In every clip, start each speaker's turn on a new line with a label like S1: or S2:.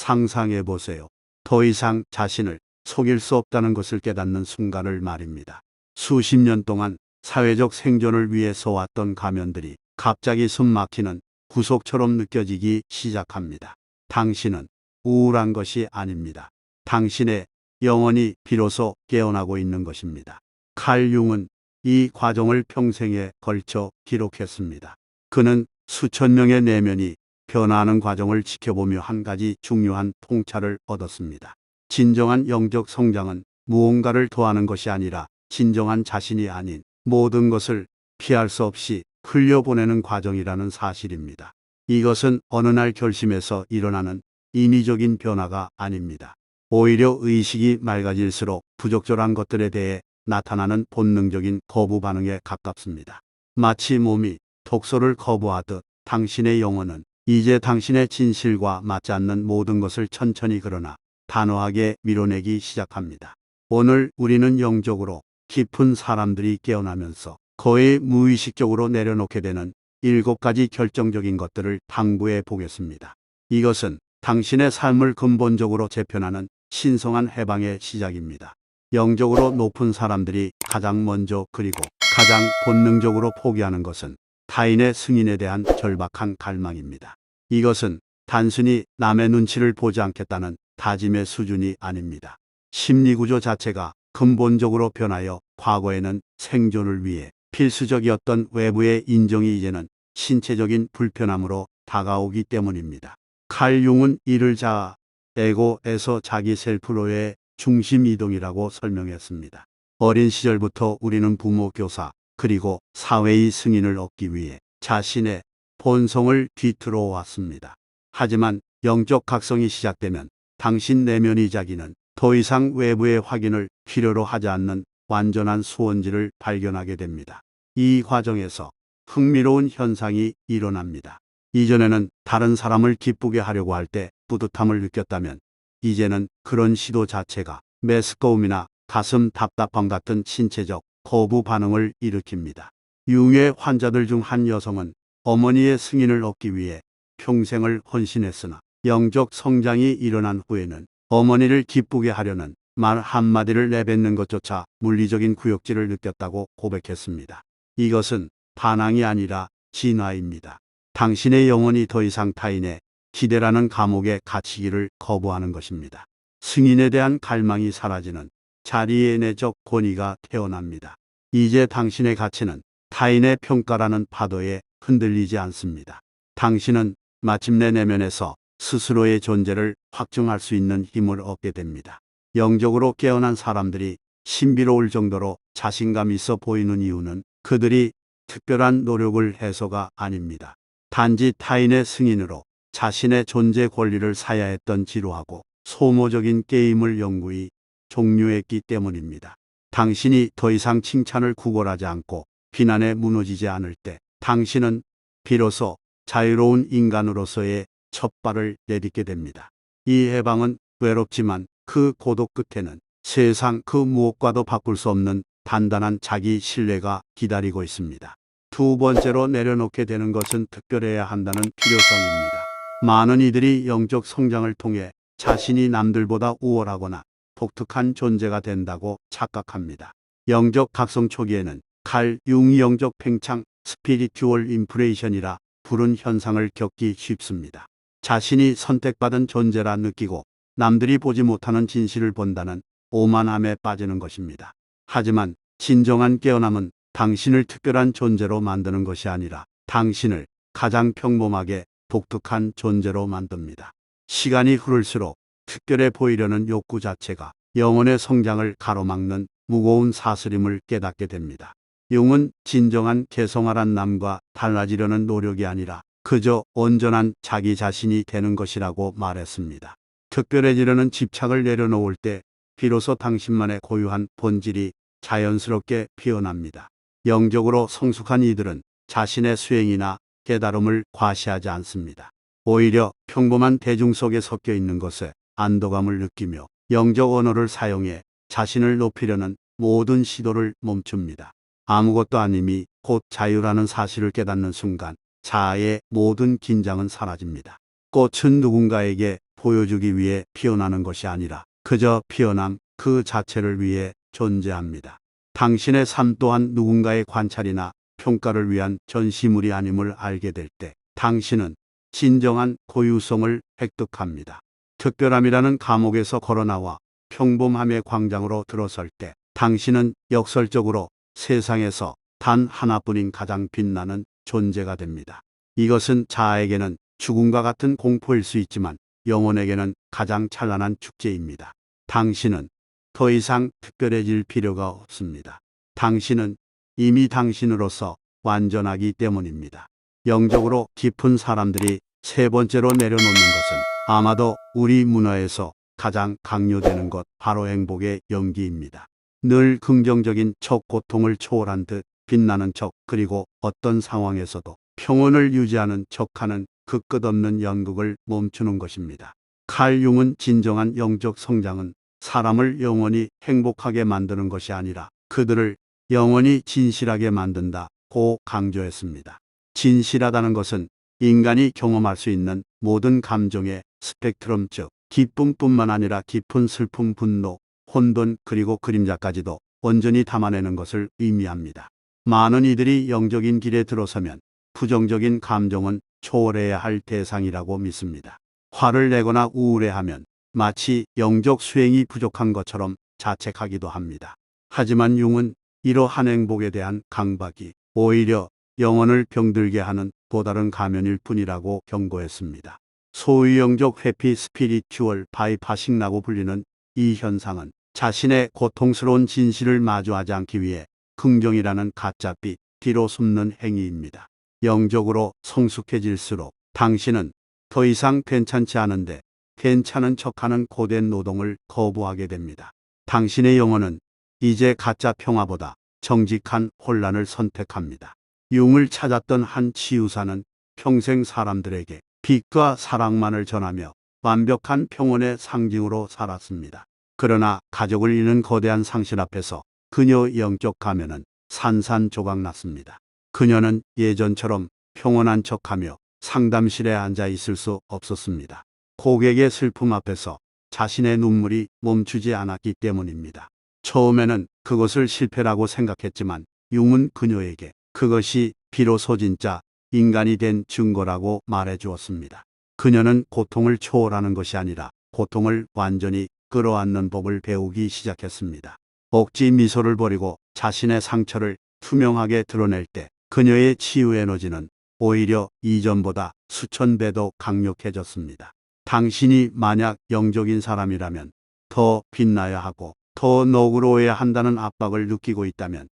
S1: 상상해 보세요. 더 이상 자신을 속일 수 없다는 것을 깨닫는 순간을 말입니다. 수십 년 동안 사회적 생존을 위해 써왔던 가면들이 갑자기 숨 막히는 구속처럼 느껴지기 시작합니다. 당신은 우울한 것이 아닙니다. 당신의 영혼이 비로소 깨어나고 있는 것입니다. 칼 융은 이 과정을 평생에 걸쳐 기록했습니다. 그는 수천 명의 내면이 변화하는 과정을 지켜보며 한 가지 중요한 통찰을 얻었습니다. 진정한 영적 성장은 무언가를 더하는 것이 아니라 진정한 자신이 아닌 모든 것을 피할 수 없이 흘려보내는 과정이라는 사실입니다. 이것은 어느 날 결심해서 일어나는 인위적인 변화가 아닙니다. 오히려 의식이 맑아질수록 부적절한 것들에 대해 나타나는 본능적인 거부 반응에 가깝습니다. 마치 몸이 독소를 거부하듯 당신의 영혼은 이제 당신의 진실과 맞지 않는 모든 것을 천천히 그러나 단호하게 밀어내기 시작합니다. 오늘 우리는 영적으로 깊은 사람들이 깨어나면서 거의 무의식적으로 내려놓게 되는 7가지 결정적인 것들을 탐구해 보겠습니다. 이것은 당신의 삶을 근본적으로 재편하는 신성한 해방의 시작입니다. 영적으로 높은 사람들이 가장 먼저 그리고 가장 본능적으로 포기하는 것은 타인의 승인에 대한 절박한 갈망입니다. 이것은 단순히 남의 눈치를 보지 않겠다는 다짐의 수준이 아닙니다. 심리구조 자체가 근본적으로 변하여 과거에는 생존을 위해 필수적이었던 외부의 인정이 이제는 신체적인 불편함으로 다가오기 때문입니다. 칼 융은 이를 자아, 에고에서 자기 셀프로의 중심 이동이라고 설명했습니다. 어린 시절부터 우리는 부모, 교사, 그리고 사회의 승인을 얻기 위해 자신의 본성을 뒤틀어 왔습니다. 하지만 영적 각성이 시작되면 당신 내면의 자기는 더 이상 외부의 확인을 필요로 하지 않는 완전한 수원지를 발견하게 됩니다. 이 과정에서 흥미로운 현상이 일어납니다. 이전에는 다른 사람을 기쁘게 하려고 할 때 뿌듯함을 느꼈다면 이제는 그런 시도 자체가 메스꺼움이나 가슴 답답함 같은 신체적 거부 반응을 일으킵니다. 융의 환자들 중 한 여성은 어머니의 승인을 얻기 위해 평생을 헌신했으나 영적 성장이 일어난 후에는 어머니를 기쁘게 하려는 말 한마디를 내뱉는 것조차 물리적인 구역질을 느꼈다고 고백했습니다. 이것은 반항이 아니라 진화입니다. 당신의 영혼이 더 이상 타인의 기대라는 감옥에 갇히기를 거부하는 것입니다. 승인에 대한 갈망이 사라지는 자리에 내적 권위가 태어납니다. 이제 당신의 가치는 타인의 평가라는 파도에 흔들리지 않습니다. 당신은 마침내 내면에서 스스로의 존재를 확증할 수 있는 힘을 얻게 됩니다. 영적으로 깨어난 사람들이 신비로울 정도로 자신감 있어 보이는 이유는 그들이 특별한 노력을 해서가 아닙니다. 단지 타인의 승인으로 자신의 존재 권리를 사야했던 지루하고 소모적인 게임을 영구히 종료했기 때문입니다. 당신이 더 이상 칭찬을 구걸하지 않고 비난에 무너지지 않을 때 당신은 비로소 자유로운 인간으로서의 첫 발을 내딛게 됩니다. 이 해방은 외롭지만 그 고독 끝에는 세상 그 무엇과도 바꿀 수 없는 단단한 자기 신뢰가 기다리고 있습니다. 두 번째로 내려놓게 되는 것은 특별해야 한다는 필요성입니다. 많은 이들이 영적 성장을 통해 자신이 남들보다 우월하거나 독특한 존재가 된다고 착각합니다. 영적 각성 초기에는 칼 융이 영적 팽창, 스피리추얼 인프레이션이라 부른 현상을 겪기 쉽습니다. 자신이 선택받은 존재라 느끼고 남들이 보지 못하는 진실을 본다는 오만함에 빠지는 것입니다. 하지만 진정한 깨어남은 당신을 특별한 존재로 만드는 것이 아니라 당신을 가장 평범하게 독특한 존재로 만듭니다. 시간이 흐를수록 특별해 보이려는 욕구 자체가 영혼의 성장을 가로막는 무거운 사슬임을 깨닫게 됩니다. 융은 진정한 개성활한 남과 달라지려는 노력이 아니라 그저 온전한 자기 자신이 되는 것이라고 말했습니다. 특별해지려는 집착을 내려놓을 때 비로소 당신만의 고유한 본질이 자연스럽게 피어납니다. 영적으로 성숙한 이들은 자신의 수행이나 깨달음을 과시하지 않습니다. 오히려 평범한 대중 속에 섞여 있는 것에 안도감을 느끼며 영적 언어를 사용해 자신을 높이려는 모든 시도를 멈춥니다. 아무것도 아님이 곧 자유라는 사실을 깨닫는 순간 자아의 모든 긴장은 사라집니다. 꽃은 누군가에게 보여주기 위해 피어나는 것이 아니라 그저 피어남 그 자체를 위해 존재합니다. 당신의 삶 또한 누군가의 관찰이나 평가를 위한 전시물이 아님을 알게 될 때 당신은 진정한 고유성을 획득합니다. 특별함이라는 감옥에서 걸어나와 평범함의 광장으로 들어설 때 당신은 역설적으로 세상에서 단 하나뿐인 가장 빛나는 존재가 됩니다. 이것은 자아에게는 죽음과 같은 공포일 수 있지만 영혼에게는 가장 찬란한 축제입니다. 당신은 더 이상 특별해질 필요가 없습니다. 당신은 이미 당신으로서 완전하기 때문입니다. 영적으로 깊은 사람들이 세 번째로 내려놓는 것은 아마도 우리 문화에서 가장 강요되는 것 바로 행복의 연기입니다. 늘 긍정적인 척, 고통을 초월한 듯 빛나는 척, 그리고 어떤 상황에서도 평온을 유지하는 척하는 그 끝없는 연극을 멈추는 것입니다. 칼 융은 진정한 영적 성장은 사람을 영원히 행복하게 만드는 것이 아니라 그들을 영원히 진실하게 만든다고 강조했습니다. 진실하다는 것은 인간이 경험할 수 있는 모든 감정의 스펙트럼, 즉 기쁨뿐만 아니라 깊은 슬픔, 분노, 혼돈, 그리고 그림자까지도 온전히 담아내는 것을 의미합니다. 많은 이들이 영적인 길에 들어서면 부정적인 감정은 초월해야 할 대상이라고 믿습니다. 화를 내거나 우울해하면 마치 영적 수행이 부족한 것처럼 자책하기도 합니다. 하지만 융은 이러한 행복에 대한 강박이 오히려 영혼을 병들게 하는 또 다른 가면일 뿐이라고 경고했습니다. 소위 영적 회피, 스피리추얼 바이파싱이라고 불리는 이 현상은 자신의 고통스러운 진실을 마주하지 않기 위해 긍정이라는 가짜빛 뒤로 숨는 행위입니다. 영적으로 성숙해질수록 당신은 더 이상 괜찮지 않은데 괜찮은 척하는 고된 노동을 거부하게 됩니다. 당신의 영혼은 이제 가짜 평화보다 정직한 혼란을 선택합니다. 융을 찾았던 한 치유사는 평생 사람들에게 빛과 사랑만을 전하며 완벽한 평온의 상징으로 살았습니다. 그러나 가족을 잃는 거대한 상실 앞에서 그녀의 영적 가면은 산산조각 났습니다. 그녀는 예전처럼 평온한 척하며 상담실에 앉아 있을 수 없었습니다. 고객의 슬픔 앞에서 자신의 눈물이 멈추지 않았기 때문입니다. 처음에는 그것을 실패라고 생각했지만 융은 그녀에게 그것이 비로소 진짜 인간이 된 증거라고 말해 주었습니다. 그녀는 고통을 초월하는 것이 아니라 고통을 완전히 끌어안는 법을 배우기 시작했습니다. 억지 미소를 버리고 자신의 상처를 투명하게 드러낼 때 그녀의 치유 에너지는 오히려 이전보다 수천 배도 강력해졌습니다. 당신이 만약 영적인 사람이라면 더 빛나야 하고 더 너그러워야 한다는 압박을 느끼고 있다면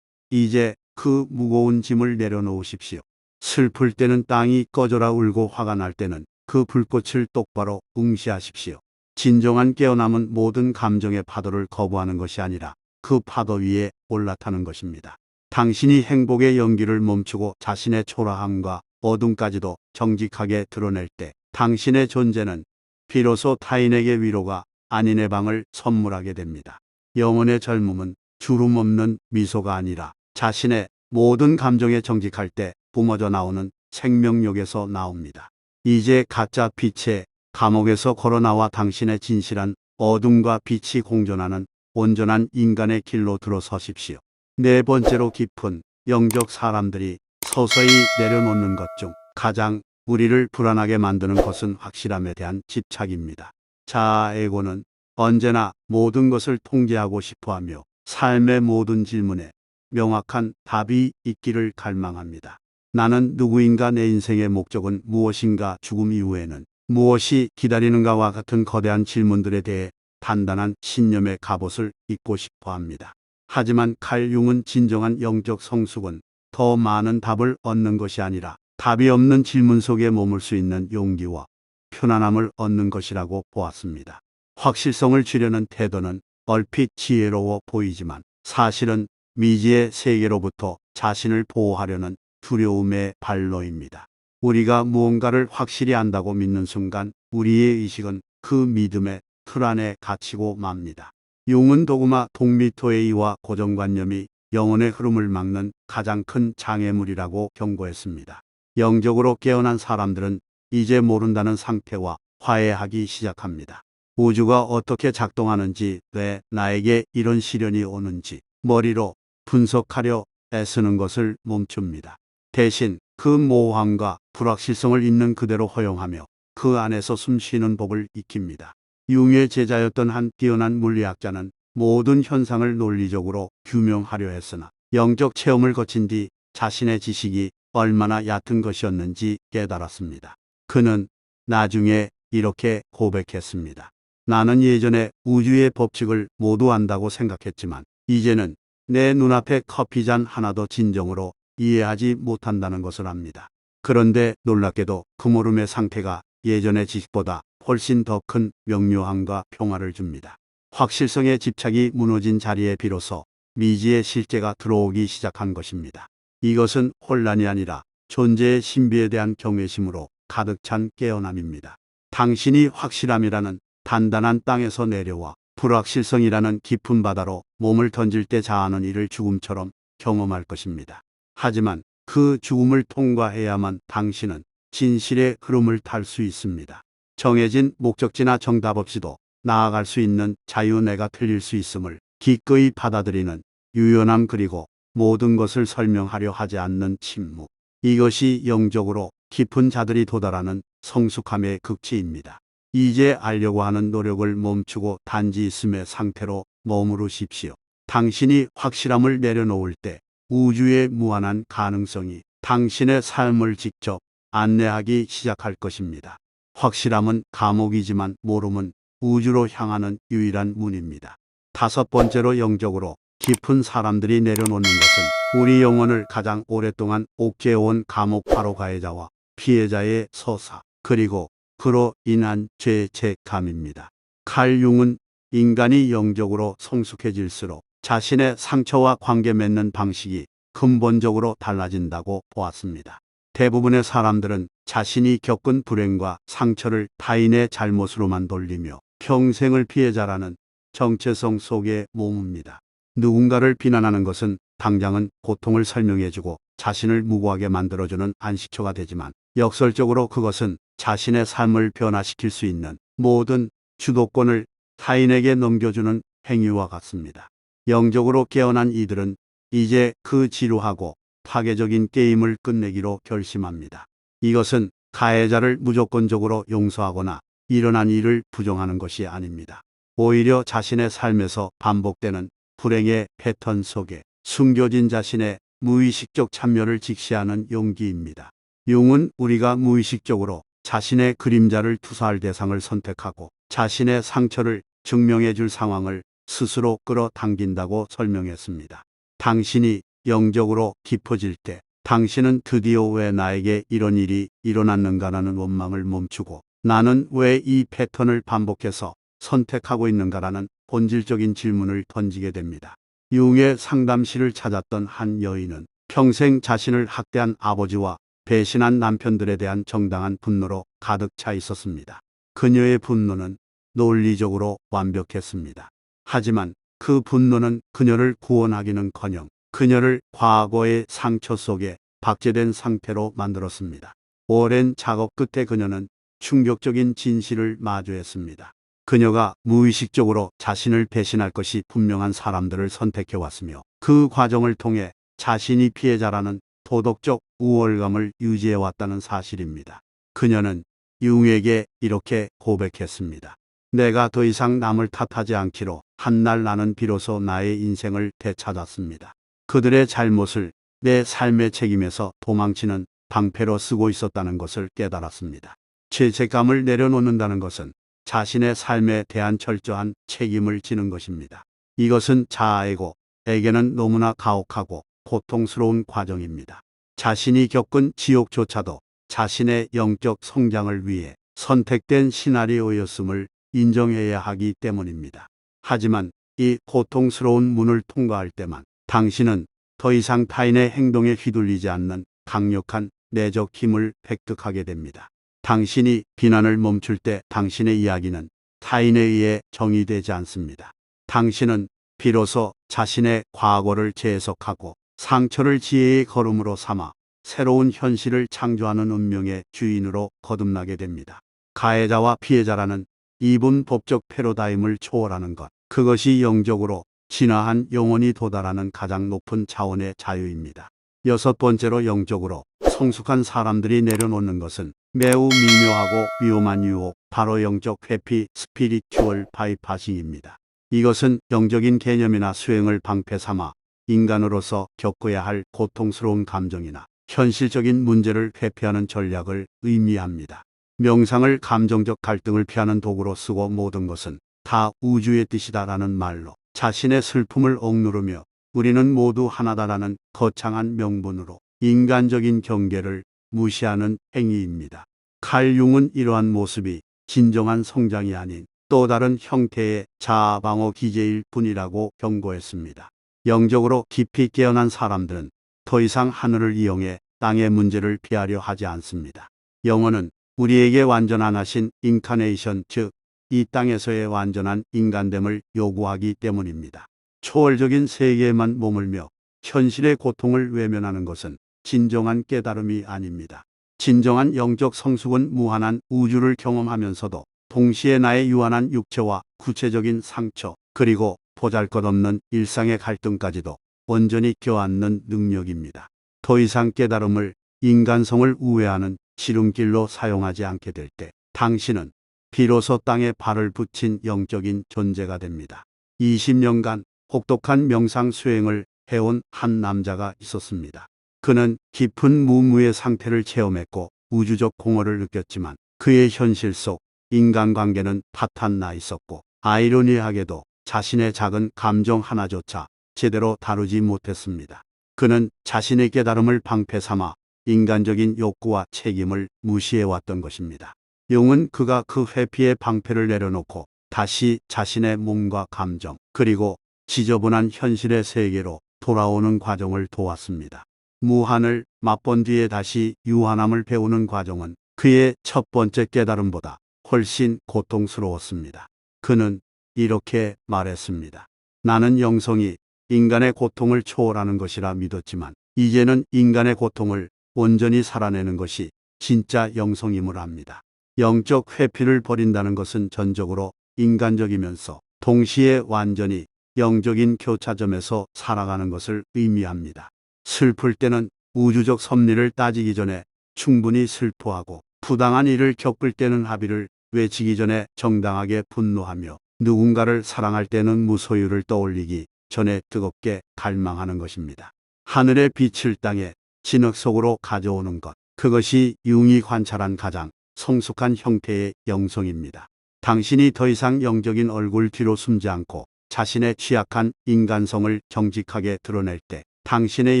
S1: 이제 그 무거운 짐을 내려놓으십시오. 슬플 때는 땅이 꺼져라 울고 화가 날 때는 그 불꽃을 똑바로 응시하십시오. 진정한 깨어남은 모든 감정의 파도를 거부하는 것이 아니라 그 파도 위에 올라타는 것입니다. 당신이 행복의 연기를 멈추고 자신의 초라함과 어둠까지도 정직하게 드러낼 때 당신의 존재는 비로소 타인에게 위로가 아닌 해방을 선물하게 됩니다. 영혼의 젊음은 주름 없는 미소가 아니라 자신의 모든 감정에 정직할 때 뿜어져 나오는 생명력에서 나옵니다. 이제 가짜 빛의 감옥에서 걸어나와 당신의 진실한 어둠과 빛이 공존하는 온전한 인간의 길로 들어서십시오. 네 번째로, 깊은 영적 사람들이 서서히 내려놓는 것 중 가장 우리를 불안하게 만드는 것은 확실함에 대한 집착입니다. 자아 에고는 언제나 모든 것을 통제하고 싶어하며 삶의 모든 질문에 명확한 답이 있기를 갈망합니다. 나는 누구인가, 내 인생의 목적은 무엇인가, 죽음 이후에는 무엇이 기다리는가와 같은 거대한 질문들에 대해 단단한 신념의 갑옷을 입고 싶어 합니다. 하지만 칼 융은 진정한 영적 성숙은 더 많은 답을 얻는 것이 아니라 답이 없는 질문 속에 머물 수 있는 용기와 편안함을 얻는 것이라고 보았습니다. 확실성을 주려는 태도는 얼핏 지혜로워 보이지만 사실은 미지의 세계로부터 자신을 보호하려는 두려움의 발로입니다. 우리가 무언가를 확실히 안다고 믿는 순간 우리의 의식은 그 믿음의 틀 안에 갇히고 맙니다. 융은 도그마, 독미토에이와 고정관념이 영혼의 흐름을 막는 가장 큰 장애물이라고 경고했습니다. 영적으로 깨어난 사람들은 이제 모른다는 상태와 화해하기 시작합니다. 우주가 어떻게 작동하는지, 왜 나에게 이런 시련이 오는지 머리로 분석하려 애쓰는 것을 멈춥니다. 대신 그 모호함과 불확실성을 있는 그대로 허용하며 그 안에서 숨쉬는 법을 익힙니다. 융의 제자였던 한 뛰어난 물리학자는 모든 현상을 논리적으로 규명하려 했으나 영적 체험을 거친 뒤 자신의 지식이 얼마나 얕은 것이었는지 깨달았습니다. 그는 나중에 이렇게 고백했습니다. 나는 예전에 우주의 법칙을 모두 안다고 생각했지만 이제는 내 눈앞에 커피잔 하나도 진정으로 이해하지 못한다는 것을 압니다. 그런데 놀랍게도 그 모름의 상태가 예전의 지식보다 훨씬 더 큰 명료함과 평화를 줍니다. 확실성의 집착이 무너진 자리에 비로소 미지의 실제가 들어오기 시작한 것입니다. 이것은 혼란이 아니라 존재의 신비에 대한 경외심으로 가득 찬 깨어남입니다. 당신이 확실함이라는 단단한 땅에서 내려와 불확실성이라는 깊은 바다로 몸을 던질 때 자아는 이를 죽음처럼 경험할 것입니다. 하지만 그 죽음을 통과해야만 당신은 진실의 흐름을 탈 수 있습니다. 정해진 목적지나 정답 없이도 나아갈 수 있는 자유, 내가 틀릴 수 있음을 기꺼이 받아들이는 유연함, 그리고 모든 것을 설명하려 하지 않는 침묵. 이것이 영적으로 깊은 자들이 도달하는 성숙함의 극치입니다. 이제 알려고 하는 노력을 멈추고 단지 있음의 상태로 머무르십시오. 당신이 확실함을 내려놓을 때 우주의 무한한 가능성이 당신의 삶을 직접 안내하기 시작할 것입니다. 확실함은 감옥이지만 모름은 우주로 향하는 유일한 문입니다. 다섯 번째로, 영적으로 깊은 사람들이 내려놓는 것은 우리 영혼을 가장 오랫동안 옥죄해온 감옥, 바로 가해자와 피해자의 서사, 그리고 그로 인한 죄책감입니다. 칼 융은 인간이 영적으로 성숙해질수록 자신의 상처와 관계 맺는 방식이 근본적으로 달라진다고 보았습니다. 대부분의 사람들은 자신이 겪은 불행과 상처를 타인의 잘못으로만 돌리며 평생을 피해자라는 정체성 속에 머뭅니다. 누군가를 비난하는 것은 당장은 고통을 설명해주고 자신을 무고하게 만들어주는 안식처가 되지만 역설적으로 그것은 자신의 삶을 변화시킬 수 있는 모든 주도권을 타인에게 넘겨주는 행위와 같습니다. 영적으로 깨어난 이들은 이제 그 지루하고 파괴적인 게임을 끝내기로 결심합니다. 이것은 가해자를 무조건적으로 용서하거나 일어난 일을 부정하는 것이 아닙니다. 오히려 자신의 삶에서 반복되는 불행의 패턴 속에 숨겨진 자신의 무의식적 참여를 직시하는 용기입니다. 융은 우리가 무의식적으로 자신의 그림자를 투사할 대상을 선택하고 자신의 상처를 증명해 줄 상황을 스스로 끌어당긴다고 설명했습니다. 당신이 영적으로 깊어질 때 당신은 드디어 왜 나에게 이런 일이 일어났는가라는 원망을 멈추고 나는 왜 이 패턴을 반복해서 선택하고 있는가라는 본질적인 질문을 던지게 됩니다. 융의 상담실을 찾았던 한 여인은 평생 자신을 학대한 아버지와 배신한 남편들에 대한 정당한 분노로 가득 차 있었습니다. 그녀의 분노는 논리적으로 완벽했습니다. 하지만 그 분노는 그녀를 구원하기는커녕 그녀를 과거의 상처 속에 박제된 상태로 만들었습니다. 오랜 작업 끝에 그녀는 충격적인 진실을 마주했습니다. 그녀가 무의식적으로 자신을 배신할 것이 분명한 사람들을 선택해왔으며 그 과정을 통해 자신이 피해자라는 도덕적 우월감을 유지해왔다는 사실입니다. 그녀는 융에게 이렇게 고백했습니다. 내가 더 이상 남을 탓하지 않기로 한 날 나는 비로소 나의 인생을 되찾았습니다. 그들의 잘못을 내 삶의 책임에서 도망치는 방패로 쓰고 있었다는 것을 깨달았습니다. 죄책감을 내려놓는다는 것은 자신의 삶에 대한 철저한 책임을 지는 것입니다. 이것은 자아에게는 너무나 가혹하고 고통스러운 과정입니다. 자신이 겪은 지옥조차도 자신의 영적 성장을 위해 선택된 시나리오였음을 인정해야 하기 때문입니다. 하지만 이 고통스러운 문을 통과할 때만 당신은 더 이상 타인의 행동에 휘둘리지 않는 강력한 내적 힘을 획득하게 됩니다. 당신이 비난을 멈출 때 당신의 이야기는 타인에 의해 정의되지 않습니다. 당신은 비로소 자신의 과거를 재해석하고 상처를 지혜의 걸음으로 삼아 새로운 현실을 창조하는 운명의 주인으로 거듭나게 됩니다. 가해자와 피해자라는 이분 법적 패러다임을 초월하는 것. 그것이 영적으로 진화한 영혼이 도달하는 가장 높은 차원의 자유입니다. 여섯 번째로 영적으로 성숙한 사람들이 내려놓는 것은 매우 미묘하고 위험한 유혹, 바로 영적 회피, 스피리추얼 바이파싱입니다. 이것은 영적인 개념이나 수행을 방패 삼아 인간으로서 겪어야 할 고통스러운 감정이나 현실적인 문제를 회피하는 전략을 의미합니다. 명상을 감정적 갈등을 피하는 도구로 쓰고 모든 것은 다 우주의 뜻이다라는 말로 자신의 슬픔을 억누르며 우리는 모두 하나다라는 거창한 명분으로 인간적인 경계를 무시하는 행위입니다. 칼 융은 이러한 모습이 진정한 성장이 아닌 또 다른 형태의 자아방어 기제일 뿐이라고 경고했습니다. 영적으로 깊이 깨어난 사람들은 더 이상 하늘을 이용해 땅의 문제를 피하려 하지 않습니다. 영혼은 우리에게 완전한 하신 인카네이션, 즉 이 땅에서의 완전한 인간됨을 요구하기 때문입니다. 초월적인 세계에만 머물며 현실의 고통을 외면하는 것은 진정한 깨달음이 아닙니다. 진정한 영적 성숙은 무한한 우주를 경험하면서도 동시에 나의 유한한 육체와 구체적인 상처, 그리고 보잘것없는 일상의 갈등까지도 온전히 껴안는 능력입니다. 더 이상 깨달음을 인간성을 우회하는 지름길로 사용하지 않게 될 때 당신은 비로소 땅에 발을 붙인 영적인 존재가 됩니다. 20년간 혹독한 명상 수행을 해온 한 남자가 있었습니다. 그는 깊은 무무의 상태를 체험했고 우주적 공허를 느꼈지만 그의 현실 속 인간관계는 파탄 나 있었고 아이러니하게도 자신의 작은 감정 하나조차 제대로 다루지 못했습니다. 그는 자신의 깨달음을 방패 삼아 인간적인 욕구와 책임을 무시해왔던 것입니다. 용은 그가 그 회피의 방패를 내려놓고 다시 자신의 몸과 감정, 그리고 지저분한 현실의 세계로 돌아오는 과정을 도왔습니다. 무한을 맛본 뒤에 다시 유한함을 배우는 과정은 그의 첫 번째 깨달음보다 훨씬 고통스러웠습니다. 그는 이렇게 말했습니다. 나는 영성이 인간의 고통을 초월하는 것이라 믿었지만 이제는 인간의 고통을 온전히 살아내는 것이 진짜 영성임을 압니다. 영적 회피를 버린다는 것은 전적으로 인간적이면서 동시에 완전히 영적인 교차점에서 살아가는 것을 의미합니다. 슬플 때는 우주적 섭리를 따지기 전에 충분히 슬퍼하고 부당한 일을 겪을 때는 합의를 외치기 전에 정당하게 분노하며 누군가를 사랑할 때는 무소유를 떠올리기 전에 뜨겁게 갈망하는 것입니다. 하늘의 빛을 땅에 진흙 속으로 가져오는 것, 그것이 융이 관찰한 가장 성숙한 형태의 영성입니다. 당신이 더 이상 영적인 얼굴 뒤로 숨지 않고 자신의 취약한 인간성을 정직하게 드러낼 때 당신의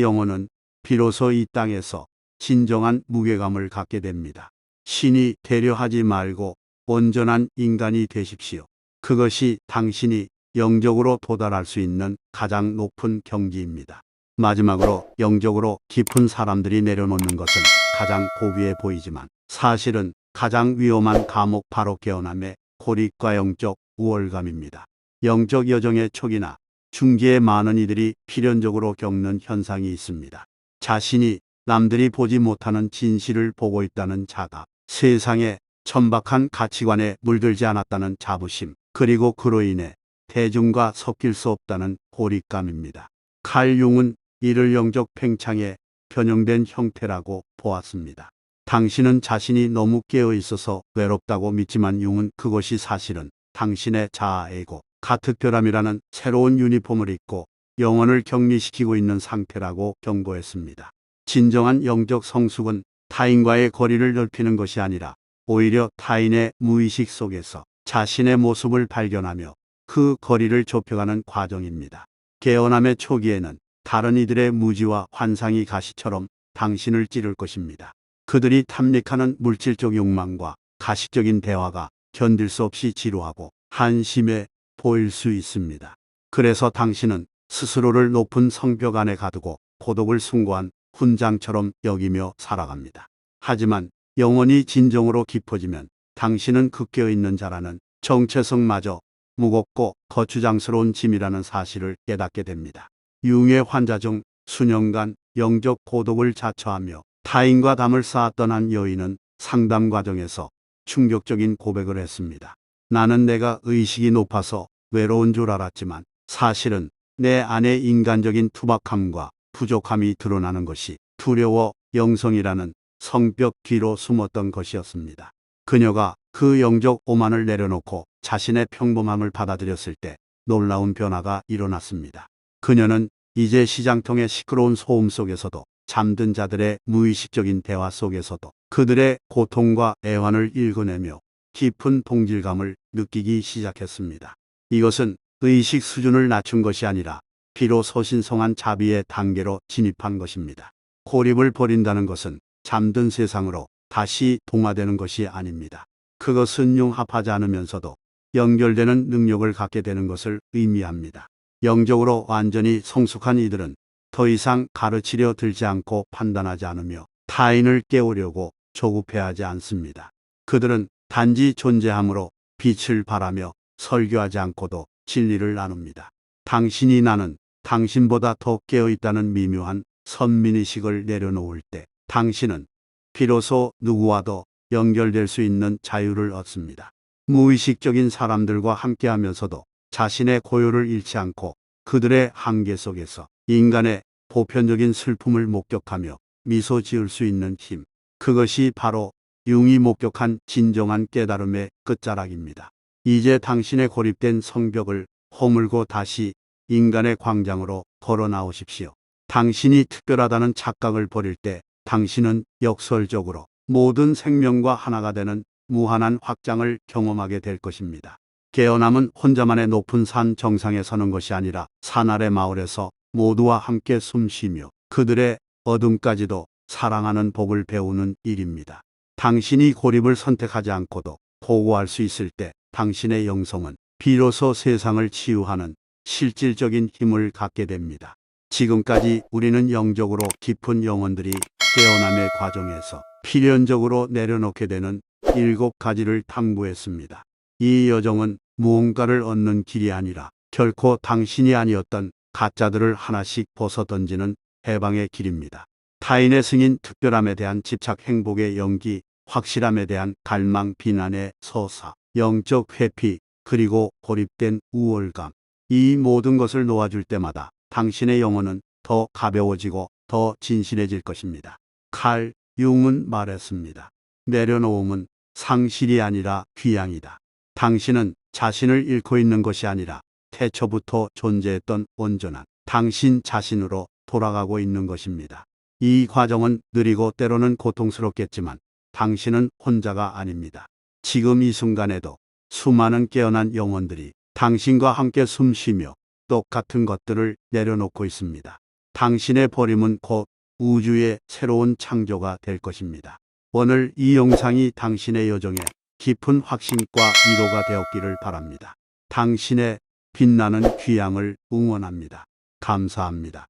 S1: 영혼은 비로소 이 땅에서 진정한 무게감을 갖게 됩니다. 신이 되려 하지 말고 온전한 인간이 되십시오. 그것이 당신이 영적으로 도달할 수 있는 가장 높은 경지입니다. 마지막으로 영적으로 깊은 사람들이 내려놓는 것은 가장 고귀해 보이지만 사실은 가장 위험한 감옥, 바로 깨어남의 고립과 영적 우월감입니다. 영적 여정의 초기나 중기에 많은 이들이 필연적으로 겪는 현상이 있습니다. 자신이 남들이 보지 못하는 진실을 보고 있다는 자각, 세상에 천박한 가치관에 물들지 않았다는 자부심, 그리고 그로 인해 대중과 섞일 수 없다는 고립감입니다. 칼 융은 이를 영적 팽창의 변형된 형태라고 보았습니다. 당신은 자신이 너무 깨어 있어서 외롭다고 믿지만 융은 그것이 사실은 당신의 자아에고 가특별함이라는 새로운 유니폼을 입고 영혼을 격리시키고 있는 상태라고 경고했습니다. 진정한 영적 성숙은 타인과의 거리를 넓히는 것이 아니라 오히려 타인의 무의식 속에서 자신의 모습을 발견하며 그 거리를 좁혀가는 과정입니다. 깨어남의 초기에는 다른 이들의 무지와 환상이 가시처럼 당신을 찌를 것입니다. 그들이 탐닉하는 물질적 욕망과 가식적인 대화가 견딜 수 없이 지루하고 한심해 보일 수 있습니다. 그래서 당신은 스스로를 높은 성벽 안에 가두고 고독을 숭고한 훈장처럼 여기며 살아갑니다. 하지만 영혼이 진정으로 깊어지면 당신은 그 깨어있는 자라는 정체성마저 무겁고 거추장스러운 짐이라는 사실을 깨닫게 됩니다. 융의 환자 중 수년간 영적 고독을 자처하며 타인과 담을 쌓았던 한 여인은 상담 과정에서 충격적인 고백을 했습니다. 나는 내가 의식이 높아서 외로운 줄 알았지만 사실은 내 안에 인간적인 투박함과 부족함이 드러나는 것이 두려워 영성이라는 성벽 뒤로 숨었던 것이었습니다. 그녀가 그 영적 오만을 내려놓고 자신의 평범함을 받아들였을 때 놀라운 변화가 일어났습니다. 그녀는 이제 시장통의 시끄러운 소음 속에서도 잠든 자들의 무의식적인 대화 속에서도 그들의 고통과 애환을 읽어내며 깊은 동질감을 느끼기 시작했습니다. 이것은 의식 수준을 낮춘 것이 아니라 비로소 신성한 자비의 단계로 진입한 것입니다. 고립을 버린다는 것은 잠든 세상으로 다시 동화되는 것이 아닙니다. 그것은 융합하지 않으면서도 연결되는 능력을 갖게 되는 것을 의미합니다. 영적으로 완전히 성숙한 이들은 더 이상 가르치려 들지 않고 판단하지 않으며 타인을 깨우려고 조급해하지 않습니다. 그들은 단지 존재함으로 빛을 발하며 설교하지 않고도 진리를 나눕니다. 당신이 나는 당신보다 더 깨어있다는 미묘한 선민의식을 내려놓을 때 당신은 비로소 누구와도 연결될 수 있는 자유를 얻습니다. 무의식적인 사람들과 함께하면서도 자신의 고요를 잃지 않고 그들의 한계 속에서 인간의 보편적인 슬픔을 목격하며 미소 지을 수 있는 힘. 그것이 바로 융이 목격한 진정한 깨달음의 끝자락입니다. 이제 당신의 고립된 성벽을 허물고 다시 인간의 광장으로 걸어 나오십시오. 당신이 특별하다는 착각을 버릴 때 당신은 역설적으로 모든 생명과 하나가 되는 무한한 확장을 경험하게 될 것입니다. 깨어남은 혼자만의 높은 산 정상에 서는 것이 아니라 산 아래 마을에서 모두와 함께 숨쉬며 그들의 어둠까지도 사랑하는 법을 배우는 일입니다. 당신이 고립을 선택하지 않고도 포고할 수 있을 때 당신의 영성은 비로소 세상을 치유하는 실질적인 힘을 갖게 됩니다. 지금까지 우리는 영적으로 깊은 영혼들이 깨어남의 과정에서 필연적으로 내려놓게 되는 7가지를 탐구했습니다. 이 여정은 무언가를 얻는 길이 아니라 결코 당신이 아니었던 가짜들을 하나씩 벗어던지는 해방의 길입니다. 타인의 승인, 특별함에 대한 집착, 행복의 연기, 확실함에 대한 갈망, 비난의 서사, 영적 회피, 그리고 고립된 우월감. 이 모든 것을 놓아줄 때마다 당신의 영혼은 더 가벼워지고 더 진실해질 것입니다. 칼 융은 말했습니다. 내려놓음은 상실이 아니라 귀양이다. 당신은 자신을 잃고 있는 것이 아니라 태초부터 존재했던 온전한 당신 자신으로 돌아가고 있는 것입니다. 이 과정은 느리고 때로는 고통스럽겠지만 당신은 혼자가 아닙니다. 지금 이 순간에도 수많은 깨어난 영혼들이 당신과 함께 숨쉬며 똑같은 것들을 내려놓고 있습니다. 당신의 버림은 곧 우주의 새로운 창조가 될 것입니다. 오늘 이 영상이 당신의 여정에 깊은 확신과 위로가 되었기를 바랍니다. 당신의 빛나는 귀향을 응원합니다. 감사합니다.